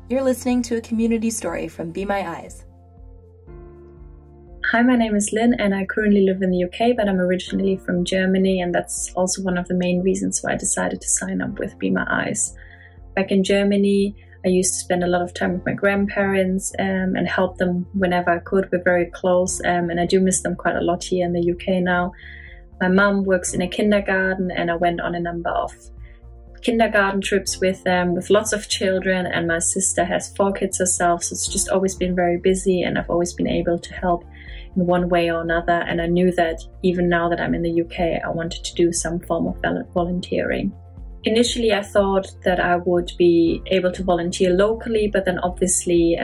You're listening to a community story from Be My Eyes. Hi, my name is Lynn and I currently live in the UK, but I'm originally from Germany, and that's also one of the main reasons why I decided to sign up with Be My Eyes. Back in Germany, I used to spend a lot of time with my grandparents and help them whenever I could. We're very close and I do miss them quite a lot here in the UK now. My mum works in a kindergarten and I went on a number of kindergarten trips with them, with lots of children, and my sister has 4 kids herself, so it's just always been very busy and I've always been able to help in one way or another. And I knew that even now that I'm in the UK, I wanted to do some form of volunteering. Initially, I thought that I would be able to volunteer locally, but then obviously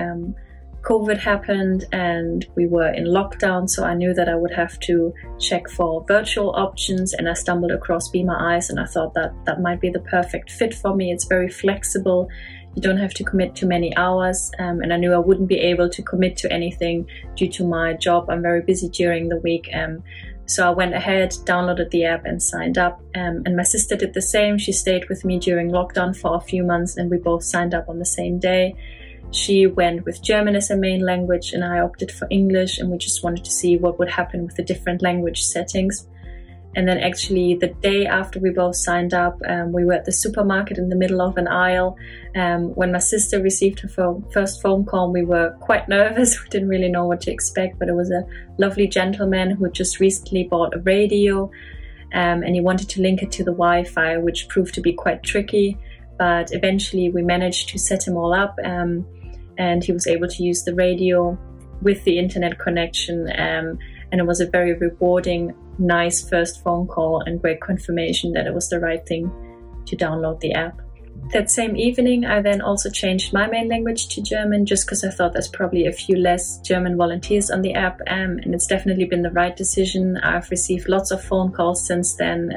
COVID happened and we were in lockdown, so I knew that I would have to check for virtual options, and I stumbled across Be My Eyes and I thought that that might be the perfect fit for me. It's very flexible. You don't have to commit to many hours, and I knew I wouldn't be able to commit to anything due to my job. I'm very busy during the week. So I went ahead, downloaded the app and signed up. And my sister did the same. She stayed with me during lockdown for a few months and we both signed up on the same day. She went with German as a main language and I opted for English, and we just wanted to see what would happen with the different language settings. And then actually the day after we both signed up, we were at the supermarket in the middle of an aisle. When my sister received her first phone call, we were quite nervous. We didn't really know what to expect, but it was a lovely gentleman who just recently bought a radio and he wanted to link it to the Wi-Fi, which proved to be quite tricky. But eventually we managed to set him all up and he was able to use the radio with the internet connection. And it was a very rewarding, nice first phone call and great confirmation that it was the right thing to download the app. That same evening, I then also changed my main language to German, just because I thought there's probably a few less German volunteers on the app, and it's definitely been the right decision. I've received lots of phone calls since then,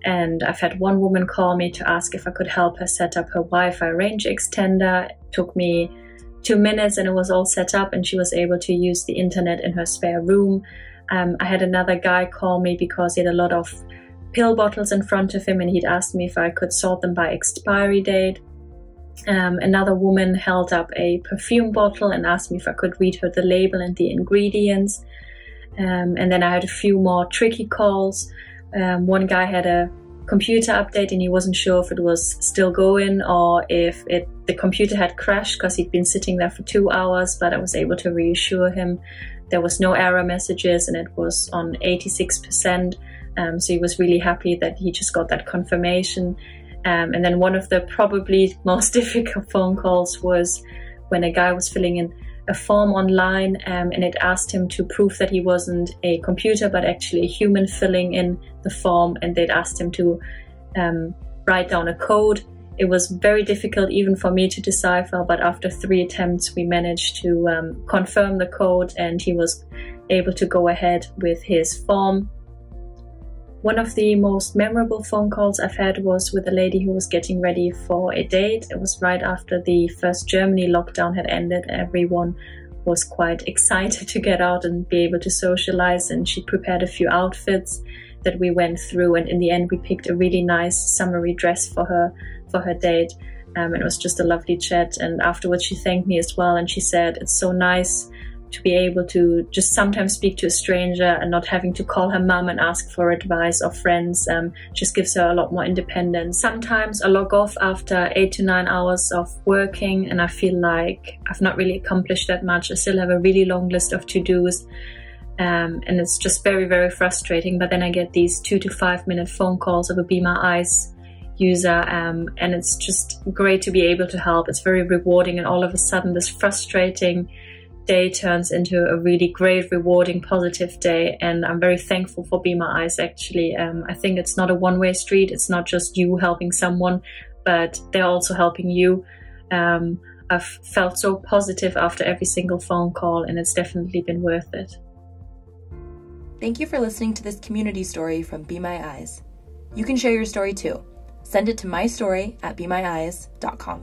and I've had one woman call me to ask if I could help her set up her Wi-Fi range extender. It took me 2 minutes and it was all set up and she was able to use the internet in her spare room. I had another guy call me because he had a lot of pill bottles in front of him and he'd asked me if I could sort them by expiry date. Another woman held up a perfume bottle and asked me if I could read her the label and the ingredients. And then I had a few more tricky calls. One guy had a computer update and he wasn't sure if it was still going or if the computer had crashed because he'd been sitting there for 2 hours, but I was able to reassure him there was no error messages and it was on 86%. So he was really happy that he just got that confirmation. And then one of the probably most difficult phone calls was when a guy was filling in a form online and it asked him to prove that he wasn't a computer but actually a human filling in the form, and they'd asked him to write down a code. It was very difficult even for me to decipher, but after 3 attempts we managed to confirm the code and he was able to go ahead with his form. One of the most memorable phone calls I've had was with a lady who was getting ready for a date. It was right after the first Germany lockdown had ended. Everyone was quite excited to get out and be able to socialize, and she prepared a few outfits that we went through, and in the end we picked a really nice summery dress for her date. It was just a lovely chat, and afterwards she thanked me as well and she said it's so nice to be able to just sometimes speak to a stranger and not having to call her mum and ask for advice or friends. Just gives her a lot more independence. Sometimes I log off after 8 to 9 hours of working and I feel like I've not really accomplished that much. I still have a really long list of to-dos and it's just very, very frustrating. But then I get these 2 to 5 minute phone calls of a Be My Eyes user and it's just great to be able to help. It's very rewarding, and all of a sudden this frustrating day turns into a really great, rewarding, positive day, and I'm very thankful for Be My Eyes actually. I think it's not a one-way street. It's not just you helping someone, but they're also helping you. I've felt so positive after every single phone call and it's definitely been worth it. Thank you for listening to this community story from Be My Eyes. You can share your story too. Send it to mystory@bemyeyes.com.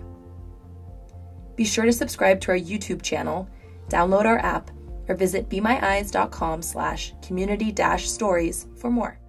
Be sure to subscribe to our YouTube channel, download our app, or visit bemyeyes.com/community-stories for more.